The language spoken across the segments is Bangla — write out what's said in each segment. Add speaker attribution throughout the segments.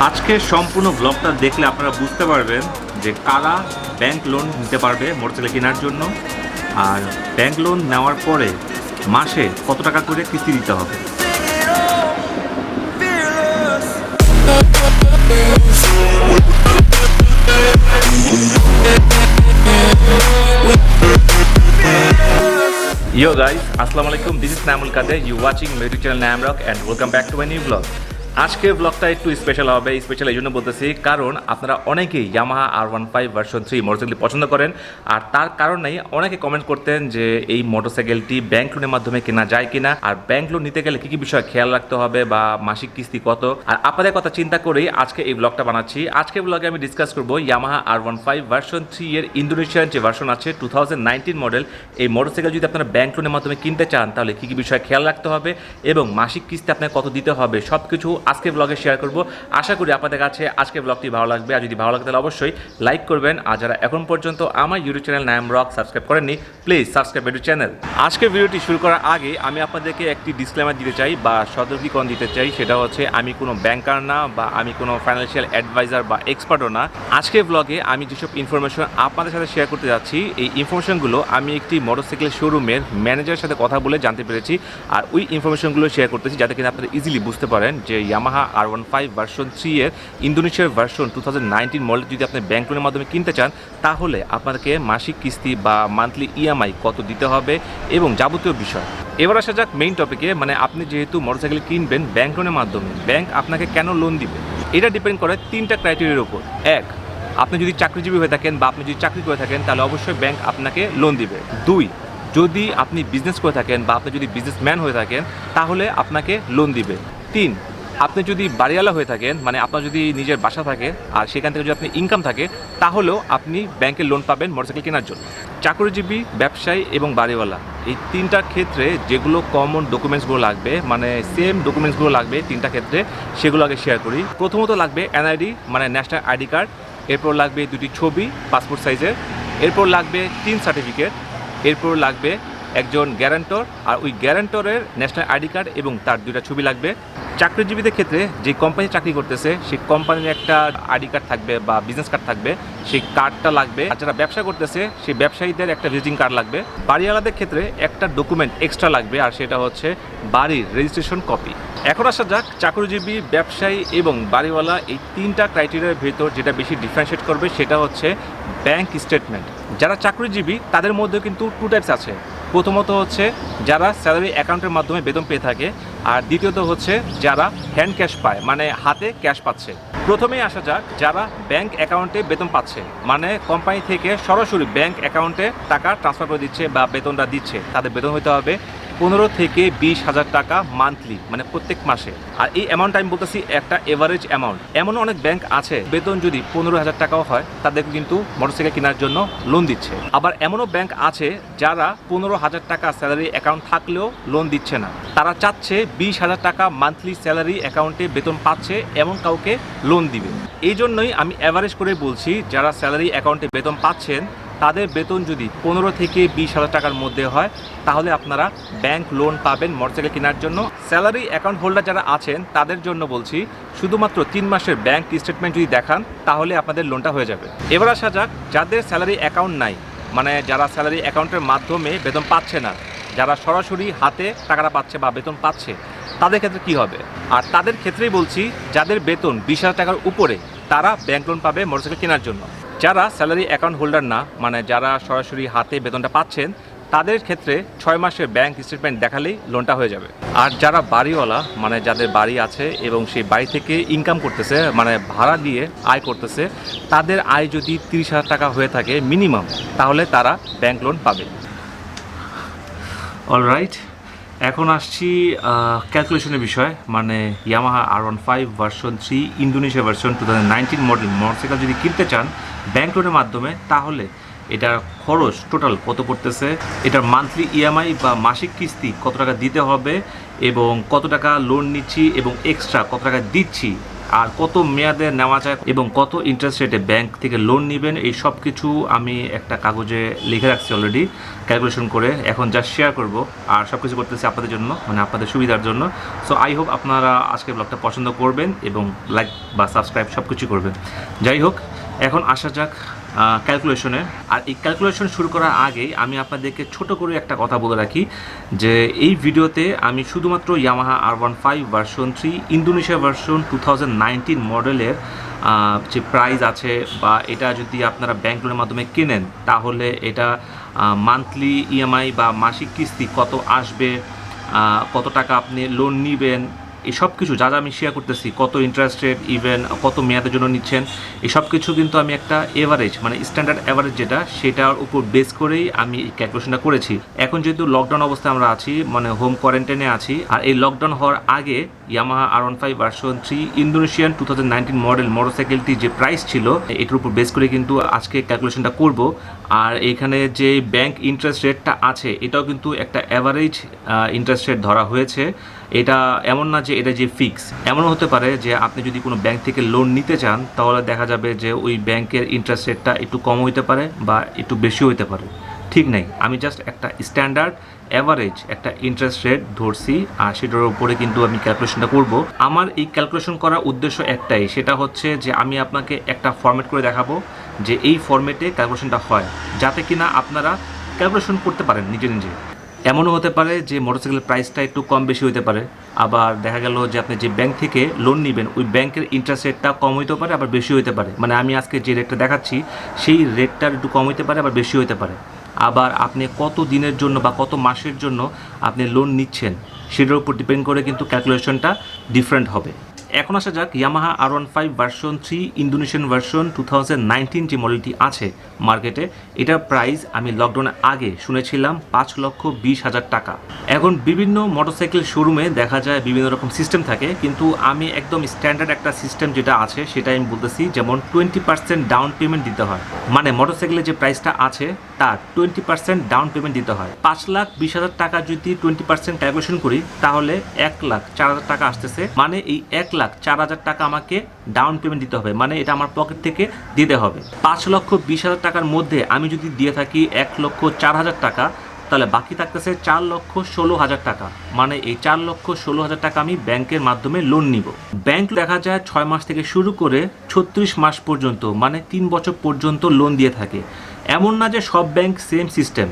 Speaker 1: আজকে সম্পূর্ণ ব্লগটা দেখলে আপনারা বুঝতে পারবেন যে কারা ব্যাংক লোন নিতে পারবে মোটরসাইকেল কেনার জন্য, আর ব্যাংক লোন নেওয়ার পরে মাসে কত টাকা করে কিস্তি দিতে হবে। Yo guys, Assalamu alaikum. This is Namul Kader. You watching my YouTube channel Namrock and welcome back to my new vlog. আজকের ব্লগটা একটু স্পেশাল হবে। স্পেশাল এই জন্য বলতেছি কারণ আপনারা অনেকেই ইয়ামাহা R15 ভার্সন 3 মোটরসাইকেল পছন্দ করেন, আর তার কারণেই অনেকে কমেন্ট করতেন যে এই মোটরসাইকেলটি ব্যাংক লোনের মাধ্যমে কেনা যায় কিনা, আর ব্যাংক লোন নিতে গেলে কী কী বিষয় খেয়াল রাখতে হবে বা মাসিক কিস্তি কত। আর আপনাদের কথা চিন্তা করেই আজকে এই ব্লগটা বানাচ্ছি। আজকের ব্লগে আমি ডিসকাস করবো ইয়ামাহা R15 ভার্সন 3 এর ইন্দোনেশিয়ান যে ভার্সন আছে 2019 মডেল, এই মোটরসাইকেল যদি আপনারা ব্যাংক লোনের মাধ্যমে কিনতে চান তাহলে কী কী বিষয় খেয়াল রাখতে হবে এবং মাসিক কিস্তি আপনাকে কত দিতে হবে সব কিছু আজকে ব্লগে শেয়ার করব। আশা করি আপনাদের কাছে আজকে ব্লগটি ভালো লাগবে, আর যদি ভালো লাগে তাহলে অবশ্যই লাইক করবেন। আর যারা এখন পর্যন্ত আমার ইউটিউব চ্যানেল নামরক সাবস্ক্রাইব করেননি, প্লিজ সাবস্ক্রাইব ইউটিউব চ্যানেল। আজকের ভিডিওটি শুরু করার আগে আমি আপনাদেরকে একটি ডিসক্লেমার দিতে চাই বা সতর্কীকরণ দিতে চাই। সেটা হচ্ছে আমি কোনো ব্যাংকার না বা আমি কোনো ফাইন্যান্সিয়াল অ্যাডভাইজার বা এক্সপার্টও না। আজকের ব্লগে আমি যেসব ইনফরমেশন আপনাদের সাথে শেয়ার করতে যাচ্ছি, এই ইনফরমেশনগুলো আমি একটি মোটরসাইকেল শোরুমের ম্যানেজারের সাথে কথা বলে জানতে পেরেছি, আর ওই ইনফরমেশনগুলো শেয়ার করতেছি যাতে কিনা আপনারা ইজিলি বুঝতে পারেন যে ইয়ামাহা R15 ভার্সন 3 এর ইন্দোনেশিয়ার ভার্সন 2019 মডেল যদি আপনি ব্যাংক লোনের মাধ্যমে কিনতে চান তাহলে আপনাদেরকে মাসিক কিস্তি বা মান্থলি ইএমআই কত দিতে হবে এবং যাবতীয় বিষয়। এবার আসা যাক মেইন টপিকে, মানে আপনি যেহেতু মোটরসাইকেল কিনবেন ব্যাংক লোনের মাধ্যমে, ব্যাংক আপনাকে কেন লোন দিবে এটা ডিপেন্ড করে তিনটা ক্রাইটেরিয়ার উপর। এক, আপনি যদি চাকরিজীবী হয়ে থাকেন বা আপনি যদি চাকরি করে থাকেন তাহলে অবশ্যই ব্যাংক আপনাকে লোন দিবে। দুই, যদি আপনি বিজনেস করে থাকেন বা আপনি যদি বিজনেসম্যান হয়ে থাকেন তাহলে আপনাকে লোন দিবে। তিন, আপনি যদি বাড়িওয়ালা হয়ে থাকেন, মানে আপনার যদি নিজের বাসা থাকে আর সেখান থেকে যদি আপনি ইনকাম থাকে তাহলেও আপনি ব্যাংকের লোন পাবেন মোটরসাইকেল কেনার জন্য। চাকরিজীবী, ব্যবসায়ী এবং বাড়িওয়ালা, এই তিনটার ক্ষেত্রে যেগুলো কমন ডকুমেন্টসগুলো লাগবে, মানে সেম ডকুমেন্টসগুলো লাগবে তিনটা ক্ষেত্রে, সেগুলো আগে শেয়ার করি। প্রথমত লাগবে এনআইডি মানে ন্যাশনাল আইডি কার্ড, এরপর লাগবে দুটি ছবি পাসপোর্ট সাইজের, এরপর লাগবে 3 সার্টিফিকেট, এরপর লাগবে একজন গ্যারান্টর, আর ওই গ্যারান্টরের ন্যাশনাল আইডি কার্ড এবং তার 2টা ছবি লাগবে। চাকরিজীবীদের ক্ষেত্রে যে কোম্পানি চাকরি করতেছে সেই কোম্পানির একটা আইডি কার্ড থাকবে বা বিজনেস কার্ড থাকবে, সেই কার্ডটা লাগবে। আর যারা ব্যবসা করতেছে সেই ব্যবসায়ীদের একটা ভিজিটিং কার্ড লাগবে। বাড়িওয়ালাদের ক্ষেত্রে একটা ডকুমেন্ট এক্সট্রা লাগবে, আর সেটা হচ্ছে বাড়ির রেজিস্ট্রেশন কপি। এখন আসা যাক চাকরিজীবী, ব্যবসায়ী এবং বাড়িওয়ালা, এই তিনটা ক্রাইটেরিয়ার ভিতর যেটা বেশি ডিফারেন্সিয়েট করবে সেটা হচ্ছে ব্যাংক স্টেটমেন্ট। যারা চাকরিজীবী তাদের মধ্যে কিন্তু 2 টাইপস আছে। প্রথমত হচ্ছে যারা স্যালারি অ্যাকাউন্টের মাধ্যমে বেতন পেয়ে থাকে, আর দ্বিতীয়ত হচ্ছে যারা হ্যান্ড ক্যাশ পায়, মানে হাতে ক্যাশ পাচ্ছে। প্রথমেই আসা যাক যারা ব্যাংক অ্যাকাউন্টে বেতন পাচ্ছে, মানে কোম্পানি থেকে সরাসরি ব্যাংক অ্যাকাউন্টে টাকা ট্রান্সফার করে দিচ্ছে বা বেতনটা দিচ্ছে, তাদের বেতন হতে হবে 15 থেকে 20 হাজার টাকা মান্থলি, মানে প্রত্যেক মাসে। আর এই অ্যামাউন্ট আমি বলতেছি একটা এভারেজ অ্যামাউন্ট। এমন অনেক ব্যাংক আছে বেতন যদি 15,000 টাকাও হয় তাদের কিন্তু মোটরসাইকেল কেনার জন্য লোন দিচ্ছে। আবার এমনও ব্যাংক আছে যারা 15,000 টাকা স্যালারি অ্যাকাউন্ট থাকলেও লোন দিচ্ছে না, তারা চাচ্ছে 20,000 টাকা মান্থলি স্যালারি অ্যাকাউন্টে বেতন পাচ্ছে এমন কাউকে লোন দিবে। এই জন্যই আমি অ্যাভারেজ করে বলছি যারা স্যালারি অ্যাকাউন্টে বেতন পাচ্ছেন তাদের বেতন যদি 15 থেকে 20,000 টাকার মধ্যে হয় তাহলে আপনারা ব্যাংক লোন পাবেন মোটরসাইকেল কেনার জন্য। স্যালারি অ্যাকাউন্ট হোল্ডার যারা আছেন তাদের জন্য বলছি শুধুমাত্র 3 মাসের ব্যাংক স্টেটমেন্ট যদি দেখান তাহলে আপনাদের লোনটা হয়ে যাবে। এবার আসা যাক যাদের স্যালারি অ্যাকাউন্ট নাই, মানে যারা স্যালারি অ্যাকাউন্টের মাধ্যমে বেতন পাচ্ছে না, যারা সরাসরি হাতে টাকাটা পাচ্ছে বা বেতন পাচ্ছে, তাদের ক্ষেত্রে কী হবে। আর তাদের ক্ষেত্রেই বলছি যাদের বেতন 20,000 টাকার উপরে তারা ব্যাংক লোন পাবে মোটরসাইকেল কেনার জন্য। যারা স্যালারি অ্যাকাউন্ট হোল্ডার না, মানে যারা সরাসরি হাতে বেতনটা পাচ্ছেন, তাদের ক্ষেত্রে 6 মাসের ব্যাংক স্টেটমেন্ট দেখালেই লোনটা হয়ে যাবে। আর যারা বাড়িওয়ালা, মানে যাদের বাড়ি আছে এবং সেই বাড়ি থেকে ইনকাম করতেছে, মানে ভাড়া দিয়ে আয় করতেছে, তাদের আয় যদি 30,000 টাকা হয়ে থাকে মিনিমাম, তাহলে তারা ব্যাংক লোন পাবে। অলরাইট, এখন আসছি ক্যালকুলেশনের বিষয়, মানে Yamaha R15 version 3 Indonesia version 2019 model motorcycle যদি কিনতে চান ব্যাংক লোনের মাধ্যমে তাহলে এটার খরচ টোটাল কত পড়তেছে, এটার মান্থলি ইএমআই বা মাসিক কিস্তি কত টাকা দিতে হবে এবং কত টাকা লোন নিচ্ছি এবং এক্সট্রা কত টাকা দিচ্ছি, আর কত মেয়াদে নেওয়া যায় এবং কত ইন্টারেস্ট রেটে ব্যাংক থেকে লোন নেবেন, এই সব কিছু আমি একটা কাগজে লিখে রাখছি অলরেডি ক্যালকুলেশন করে। এখন জাস্ট শেয়ার করব আর সব কিছু করতেছি আপনাদের জন্য, মানে আপনাদের সুবিধার জন্য। সো আই হোপ আপনারা আজকের ব্লগটা পছন্দ করবেন এবং লাইক বা সাবস্ক্রাইব সব কিছু করবেন। যাই হোক, এখন আসা যাক ক্যালকুলেশনে। আর এই ক্যালকুলেশন শুরু করার আগেই আমি আপনাদেরকে ছোট করে একটা কথা বলে রাখি যে এই ভিডিওতে আমি শুধুমাত্র Yamaha R15 version 3 Indonesia version 2019 মডেলের যে প্রাইস আছে বা এটা যদি আপনারা ব্যাংক লোনের মাধ্যমে কেনেন তাহলে এটা মান্থলি ইএমআই বা মাসিক কিস্তি কত আসবে, কত টাকা আপনি লোন নেবেন, এই সব কিছু যা যা আমি শেয়ার করতেছি, কত ইন্টারেস্ট রেট, ইভেন কত মেয়াদের জন্য নিচ্ছেন, এই সব কিছু কিন্তু আমি একটা এভারেজ মানে স্ট্যান্ডার্ড এভারেজ যেটা সেটার উপর বেস করেই আমি এই ক্যালকুলেশনটা করেছি। এখন যেহেতু লকডাউন অবস্থায় আমরা আছি, মানে হোম কোয়ারেন্টাইনে আছি, আর এই লকডাউন হওয়ার আগে Yamaha R15 version 3 Indonesian 2019 model মোটরসাইকেলটি যে প্রাইস ছিল এটার উপর বেস করে কিন্তু আজকে ক্যালকুলেশনটা করব। আর এখানে যে ব্যাংক ইন্টারেস্ট রেটটা আছে এটাও কিন্তু একটা অ্যাভারেজ ইন্টারেস্ট রেট ধরা হয়েছে। এটা এমন না যে এটা যে ফিক্স, এমনও হতে পারে যে আপনি যদি কোনো ব্যাংক থেকে লোন নিতে চান তাহলে দেখা যাবে যে ওই ব্যাংকের ইন্টারেস্ট রেটটা একটু কম হইতে পারে বা একটু বেশি হইতে পারে, ঠিক নেই। আমি জাস্ট একটা স্ট্যান্ডার্ড অ্যাভারেজ একটা ইন্টারেস্ট রেট ধরছি আর সেটার উপরে কিন্তু আমি ক্যালকুলেশনটা করব। আমার এই ক্যালকুলেশন করার উদ্দেশ্য একটাই, সেটা হচ্ছে যে আমি আপনাকে একটা ফরম্যাট করে দেখাবো যে এই ফরম্যাটে ক্যালকুলেশনটা হয়, যাতে কিনা আপনারা ক্যালকুলেশন করতে পারেন নিজে নিজে। এমনও হতে পারে যে মোটরসাইকেলের প্রাইসটা একটু কম বেশি হতে পারে, আবার দেখা গেল যে আপনি যে ব্যাংক থেকে লোন নেবেন ওই ব্যাংকের ইন্টারেস্ট রেটটা কম হতে পারে আবার বেশি হতে পারে। মানে আমি আজকে যে রেটটা দেখাচ্ছি সেই রেটটার একটু কম হতে পারে আবার বেশি হতে পারে। আবার আপনি কত দিনের জন্য বা কত মাসের জন্য আপনি লোন নিচ্ছেন সেটার উপর ডিপেন্ড করে কিন্তু ক্যালকুলেশনটা ডিফারেন্ট হবে। এখন আসা যাক Yamaha R15 version 3 Indonesian version 2019 যে মডেলটি আছে মার্কেটে, এটার প্রাইস আমি লকডাউনের আগে শুনেছিলাম 5,20,000 টাকা। এখন বিভিন্ন মোটরসাইকেল শোরুমে দেখা যায় বিভিন্ন রকম সিস্টেম থাকে, কিন্তু আমি একদম স্ট্যান্ডার্ড একটা সিস্টেম যেটা আছে সেটা আমি বলতেছি। যেমন 20% ডাউন পেমেন্ট দিতে হয়, মানে মোটরসাইকেলের যে প্রাইসটা আছে তার 20% ডাউন পেমেন্ট দিতে হয়। 5,20,000 টাকা যদি 20% ক্যালকুলেশন করি তাহলে 1,04,000 টাকা আসতেছে। মানে এই 1,04,000 টাকা আমাকে ডাউন পেমেন্ট দিতে হবে, মানে এটা আমার পকেট থেকে দিতে হবে। 5,20,000 টাকার মধ্যে আমি যদি দিয়ে থাকি 1,04,000 টাকা, তাহলে বাকি থাকতেছে 4,16,000 টাকা। মানে এই 4,16,000 টাকা আমি ব্যাংকের মাধ্যমে লোন নিব। ব্যাংক দেখা যায় 6 মাস থেকে শুরু করে 36 মাস পর্যন্ত, মানে 3 বছর পর্যন্ত লোন দিয়ে থাকে। এমন না যে সব ব্যাংক সেম সিস্টেম,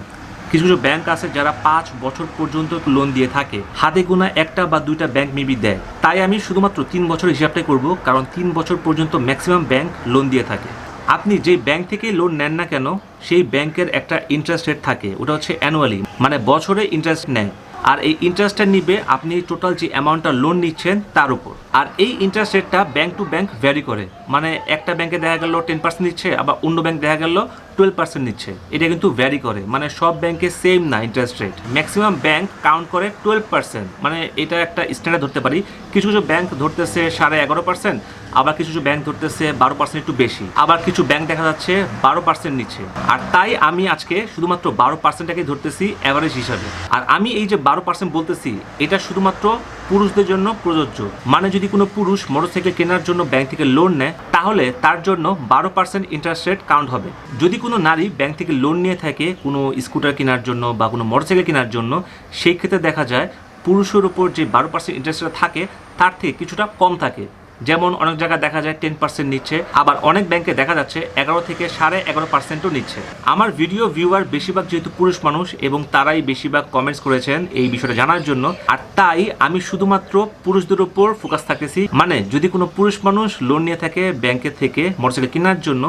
Speaker 1: কিছু কিছু ব্যাংক আছে যারা 5 বছর পর্যন্ত লোন দিয়ে থাকে, হাতে গোনা একটা বা দুইটা ব্যাংক মেবি দেয়। তাই আমি শুধুমাত্র 3 বছর হিসাবটাই করব, কারণ 3 বছর পর্যন্ত ম্যাক্সিমাম ব্যাংক লোন দিয়ে থাকে। আপনি যেই ব্যাংক থেকে লোন নেন না কেন সেই ব্যাংকের একটা ইন্টারেস্ট রেট থাকে, ওটা হচ্ছে অ্যানুয়ালি, মানে বছরে ইন্টারেস্ট নেয়। আর এই ইন্টারেস্টটা নিবে আপনি টোটাল যে অ্যামাউন্টটা লোন নিচ্ছেন তার উপর। আর এই ইন্টারেস্ট রেটটা ব্যাংক টু ব্যাংক ভ্যারি করে, মানে একটা ব্যাংকে দেখা গেল 10% নিচ্ছে, আবার অন্য ব্যাংক দেখা গেল 12% নিচ্ছে। এটা কিন্তু ভ্যারি করে, মানে সব ব্যাংকে সেম না interest rate. Maximum bank count করে 12%, মানে এটা একটা স্ট্যান্ডার্ড ধরতে পারি। কিছু কিছু ব্যাংক ধরতেছে 11.5%, আবার কিছু কিছু ব্যাংক ধরতেছে 12% একটু বেশি, আবার কিছু ব্যাংক দেখা যাচ্ছে 12% নিচ্ছে। আর তাই আমি আজকে শুধুমাত্র 12%টাকে ধরতেছি অ্যাভারেজ হিসাবে। আর আমি এই যে 12% বলতেছি এটা শুধুমাত্র পুরুষদের জন্য প্রযোজ্য। মানে যদি কোনো পুরুষ মোটরসাইকেল কেনার জন্য ব্যাংক থেকে লোন নেয় তাহলে তার জন্য 12% ইন্টারেস্ট রেট কাউন্ট হবে। যদি কোনো নারী ব্যাংক থেকে লোন নিয়ে থাকে কোনো স্কুটার কেনার জন্য বা কোনো মোটরসাইকেল কেনার জন্য, সেই ক্ষেত্রে দেখা যায় পুরুষের উপর যে 12% ইন্টারেস্ট রেট থাকে তার থেকে কিছুটা কম থাকে। যেমন অনেক জায়গায় দেখা যায় 10% নিচ্ছে, আবার অনেক ব্যাংকে দেখা যাচ্ছে 11 থেকে 11.5%ও নিচ্ছে। আমার ভিডিও ভিউয়ার বেশিরভাগ যেহেতু পুরুষ মানুষ এবং তারাই বেশিরভাগ কমেন্টস করেছেন এই বিষয়টা জানার জন্য, আর তাই আমি শুধুমাত্র পুরুষদের উপর ফোকাস থাকতেছি। মানে যদি কোনো পুরুষ মানুষ লোন নিয়ে থাকে ব্যাংকের থেকে মোটরসাইকেল কেনার জন্য,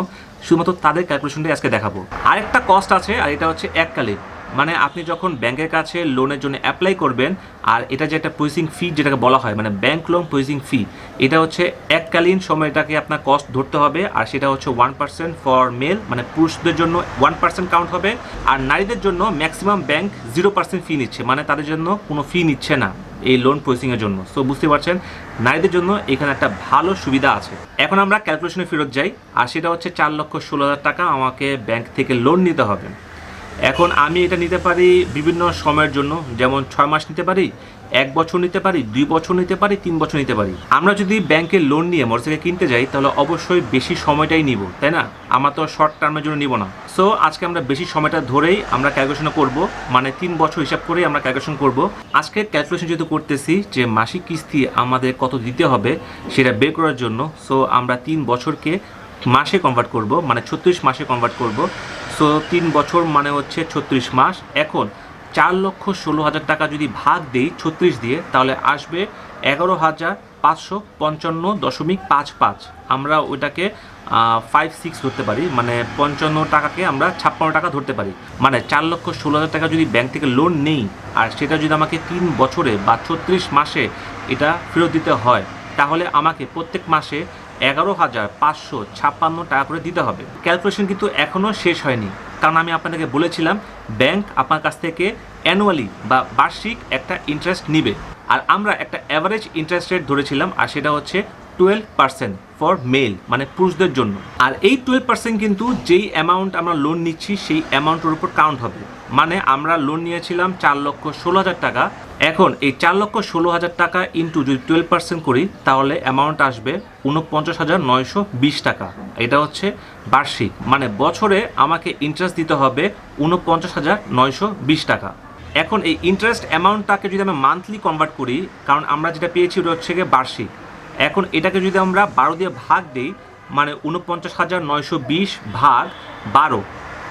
Speaker 1: শুধুমাত্র তাদের ক্যালকুলেশনটাই আজকে দেখাবো। আরেকটা কস্ট আছে, আর এটা হচ্ছে এককালীন। মানে আপনি যখন ব্যাংকের কাছে লোনের জন্য অ্যাপ্লাই করবেন, আর এটা যে একটা প্রসেসিং ফি যেটাকে বলা হয়, মানে ব্যাংক লোন প্রসেসিং ফি, এটা হচ্ছে এককালীন সময়টাকে আপনার কস্ট ধরতে হবে। আর সেটা হচ্ছে 1% ফর মেল, মানে পুরুষদের জন্য 1% কাউন্ট হবে। আর নারীদের জন্য ম্যাক্সিমাম ব্যাংক 0% ফি নিচ্ছে, মানে তাদের জন্য কোনো ফি নিচ্ছে না এই লোন প্রসেসিংয়ের জন্য। সো বুঝতে পারছেন নারীদের জন্য এখানে একটা ভালো সুবিধা আছে। এখন আমরা ক্যালকুলেশনে ফেরত যাই, আর সেটা হচ্ছে 4,16,000 টাকা আমাকে ব্যাংক থেকে লোন নিতে হবে। এখন আমি এটা নিতে পারি বিভিন্ন সময়ের জন্য, যেমন 6 মাস নিতে পারি, 1 বছর নিতে পারি, 2 বছর নিতে পারি, 3 বছর নিতে পারি। আমরা যদি ব্যাংকে লোন নিয়ে মোটরসাইকেল কিনতে যাই তাহলে অবশ্যই বেশি সময়টাই নিব, তাই না? আমরা তো শর্ট টার্মের জন্য নিব না। সো আজকে আমরা বেশি সময়টা ধরেই আমরা ক্যালকুলেশন করব, মানে 3 বছর হিসাব করেই আমরা ক্যালকুলেশন করব। আজকে ক্যালকুলেশন যেহেতু করতেছি যে মাসিক কিস্তি আমাদের কত দিতে হবে সেটা বের করার জন্য, সো আমরা 3 বছরকে মাসে কনভার্ট করব, মানে 36 মাসে কনভার্ট করব। সো 3 বছর মানে হচ্ছে 36 মাস। এখন 4,16,000 টাকা যদি ভাগ দেই 36 দিয়ে তাহলে আসবে 11,555.55। আমরা ওইটাকে 5-6 ধরতে পারি, মানে 55 টাকাকে আমরা 56 টাকা ধরতে পারি। মানে 4,16,000 টাকা যদি ব্যাংক থেকে লোন নেই আর সেটা যদি আমাকে 3 বছরে বা 36 মাসে এটা ফেরত দিতে হয় তাহলে আমাকে প্রত্যেক মাসে 11,556 টাকা করে দিতে হবে। ক্যালকুলেশন কিন্তু এখনও শেষ হয়নি, কারণ আমি আপনাদেরকে বলেছিলাম ব্যাংক আপনার কাছ থেকে অ্যানুয়ালি বা বার্ষিক একটা ইন্টারেস্ট নিবে, আর আমরা একটা অ্যাভারেজ ইন্টারেস্ট রেট ধরেছিলাম, আর সেটা হচ্ছে 12% ফর মেল, মানে পুরুষদের জন্য। আর এই 12% কিন্তু যেই অ্যামাউন্ট আমরা লোন নিচ্ছি সেই অ্যামাউন্টের উপর কাউন্ট হবে। মানে আমরা লোন নিয়েছিলাম 4,16,000 টাকা, এখন এই 4,16,000 টাকা ইন্টু যদি 12% করি তাহলে অ্যামাউন্ট আসবে 49,920 টাকা। এটা হচ্ছে বার্ষিক, মানে বছরে আমাকে ইন্টারেস্ট দিতে হবে 49,920 টাকা। এখন এই ইন্টারেস্ট অ্যামাউন্টটাকে যদি আমি মান্থলি কনভার্ট করি, কারণ আমরা যেটা পেয়েছি ওটা হচ্ছে গিয়ে বার্ষিক, এখন এটাকে যদি আমরা 12 দিয়ে ভাগ দিই, মানে 49,920 ভাগ 12,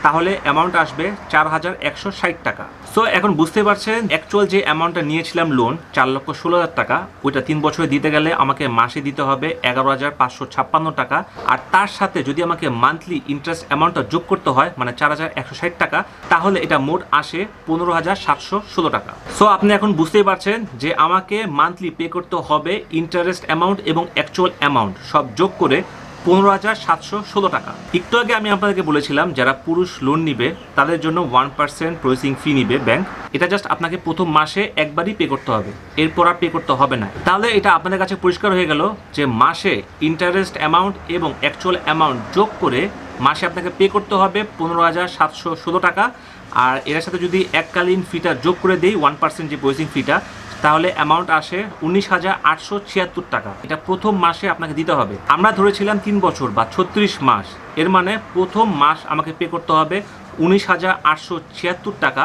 Speaker 1: তাহলে অ্যামাউন্ট আসবে 4,160 টাকা। সো এখন বুঝতে পারছেন অ্যাকচুয়াল যে অ্যামাউন্টটা নিয়েছিলাম লোন 4,16,000 টাকা, ওইটা 3 বছরে দিতে গেলে আমাকে মাসে দিতে হবে 11,556 টাকা, আর তার সাথে যদি আমাকে মান্থলি ইন্টারেস্ট অ্যামাউন্টটা যোগ করতে হয় মানে 4,160 টাকা, তাহলে এটা মোট আসে 15,716 টাকা। সো আপনি এখন বুঝতেই পারছেন যে আমাকে মান্থলি পে করতে হবে ইন্টারেস্ট অ্যামাউন্ট এবং অ্যাকচুয়াল অ্যামাউন্ট সব যোগ করে 15,716 টাকা। একটু আগে আমি আপনাদেরকে বলেছিলাম যারা পুরুষ লোন নিবে তাদের জন্য 1% প্রসেসিং ফি নিবে ব্যাংক। এটা জাস্ট আপনাকে প্রথম মাসে একবারই পে করতে হবে, এরপর আর পে করতে হবে না। তাহলে এটা আপনাদের কাছে পরিষ্কার হয়ে গেল যে মাসে ইন্টারেস্ট অ্যামাউন্ট এবং অ্যাকচুয়াল অ্যামাউন্ট যোগ করে মাসে আপনাকে পে করতে হবে 15,716 টাকা। আর এর সাথে যদি এককালীন ফিটা যোগ করে দেই 1% যে প্রসেসিং ফিটা, তাহলে অ্যামাউন্ট আসে 19,876 টাকা। এটা প্রথম মাসে আপনাকে দিতে হবে। আমরা ধরেছিলাম 3 বছর বা 36 মাস, এর মানে প্রথম মাস আমাকে পে করতে হবে 19,876 টাকা,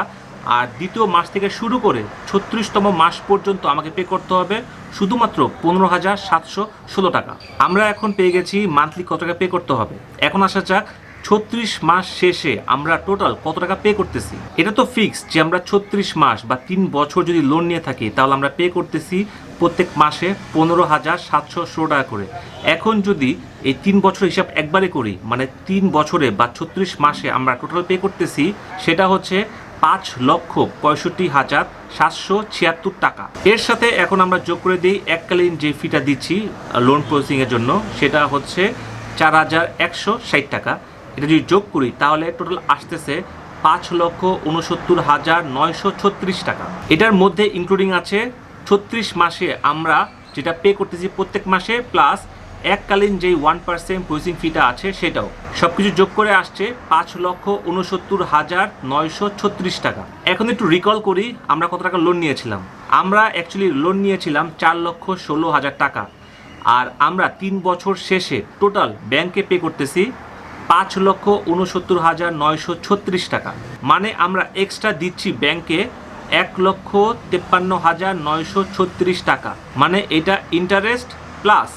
Speaker 1: আর দ্বিতীয় মাস থেকে শুরু করে 36তম মাস পর্যন্ত আমাকে পে করতে হবে শুধুমাত্র 15,716 টাকা। আমরা এখন পেয়ে গেছি মান্থলি কত টাকা পে করতে হবে। এখন আসা যাক 36 মাস শেষে আমরা টোটাল কত টাকা পে করতেছি। এটা তো ফিক্স যে আমরা 36 মাস বা 3 বছর যদি লোন নিয়ে থাকি তাহলে আমরা পে করতেছি প্রত্যেক মাসে 15,716 টাকা করে। এখন যদি এই 3 বছর হিসাব একবারে করি, মানে 3 বছরে বা 36 মাসে আমরা টোটাল পে করতেছি সেটা হচ্ছে 5,65,776 টাকা। এর সাথে এখন আমরা যোগ করে দিই এককালীন যে ফিটা দিচ্ছি লোন প্রসেসিংয়ের জন্য, সেটা হচ্ছে 4,160 টাকা। এটা যদি যোগ করি তাহলে টোটাল আসতেছে 5,69,936 টাকা। এটার মধ্যে ইনক্লুডিং আছে 36 মাসে আমরা যেটা পে করতেছি প্রত্যেক মাসে, প্লাস এককালীন যেই 1% প্রসেসিং ফিটা আছে সেটাও, সব কিছু যোগ করে আসছে 5,69,936 টাকা। এখন একটু রিকল করি আমরা কত টাকা লোন নিয়েছিলাম। আমরা অ্যাকচুয়ালি লোন নিয়েছিলাম 4,16,000 টাকা, আর আমরা 3 বছর শেষে টোটাল ব্যাংকে পে করতেছি 5,69,936 টাকা। মানে আমরা এক্সট্রা দিচ্ছি ব্যাংকে 1,53,936 টাকা। মানে এটা ইন্টারেস্ট প্লাস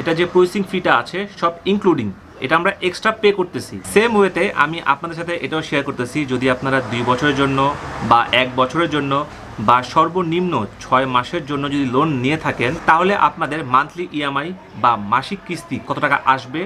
Speaker 1: এটা যে প্রসেসিং ফিটা আছে সব ইনক্লুডিং, এটা আমরা এক্সট্রা পে করতেছি। সেম ওয়েতে আমি আপনাদের সাথে এটাও শেয়ার করতেছি, যদি আপনারা 2 বছরের জন্য বা 1 বছরের জন্য বা সর্বনিম্ন 6 মাসের জন্য যদি লোন নিয়ে থাকেন তাহলে আপনাদের মান্থলি ইএমআই বা মাসিক কিস্তি কত টাকা আসবে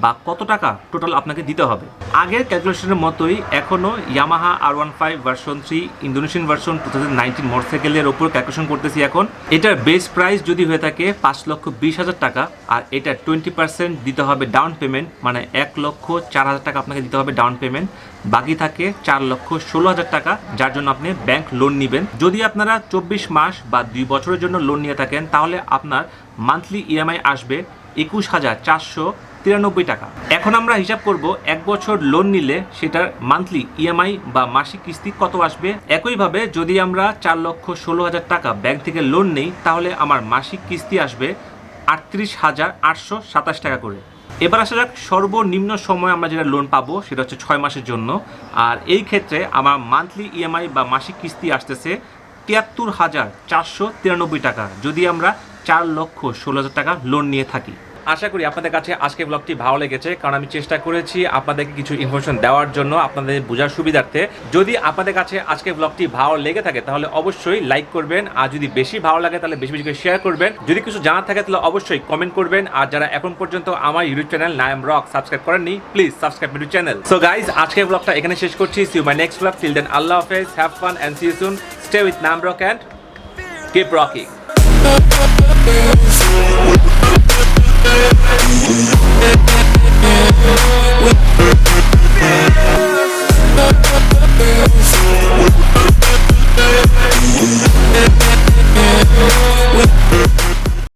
Speaker 1: বা কত টাকা টোটাল আপনাকে দিতে হবে। আগের ক্যালকুলেশনের মতোই এখনও Yamaha R15 version 3 Indonesian version 2019 মোটরসাইকেলের ওপর ক্যালকুলেশন করতেছি। এখন এটার বেস প্রাইস যদি হয়ে থাকে 5,20,000 টাকা, আর এটা 20% দিতে হবে ডাউন পেমেন্ট, মানে 1,04,000 টাকা আপনাকে দিতে হবে ডাউন পেমেন্ট। বাকি থাকে 4,16,000 টাকা, যার জন্য আপনি ব্যাংক লোন নেবেন। যদি আপনারা 24 মাস বা 2 বছরের জন্য লোন নিয়ে থাকেন তাহলে আপনার মান্থলি ইএমআই আসবে 21,493 টাকা। এখন আমরা হিসাব করব এক বছর লোন নিলে সেটার মান্থলি ইএমআই বা মাসিক কিস্তি কত আসবে। একইভাবে যদি আমরা 4,16,000 টাকা ব্যাংক থেকে লোন নেই তাহলে আমার মাসিক কিস্তি আসবে 38,827 টাকা করে। এবার আসা যাক সর্বনিম্ন সময় আমরা যেটা লোন পাবো সেটা হচ্ছে 6 মাসের জন্য। আর এই ক্ষেত্রে আমার মান্থলি ইএমআই বা মাসিক কিস্তি আসতেছে 73,493 টাকা যদি আমরা 4,16,000 টাকা লোন নিয়ে থাকি। আশা করি আপনাদের কাছে আজকে ব্লগটি ভালো লেগেছে, কারণ আমি চেষ্টা করেছি আপনাদেরকে কিছু ইনফরমেশন দেওয়ার জন্য আপনাদের বোঝার সুবিধার্থে। যদি আপনাদের কাছে আজকে ব্লগটি ভালো লেগে থাকে তাহলে অবশ্যই লাইক করবেন, আর যদি বেশি ভালো লাগে তাহলে বেশি বেশি করে শেয়ার করবেন। যদি কিছু জানা থাকে তাহলে অবশ্যই কমেন্ট করবেন। আর যারা এখন পর্যন্ত আমার YouTube channel Nayam Rock subscribe করেননি, please subscribe YouTube channel. So guys, আজকের ব্লগটা এখানে শেষ করছি। See you my next blog. Till then, আল্লাহ হাফেজ, have fun and see you soon. Stay with Nayam Rock and keep rocking.
Speaker 2: We'll be right back.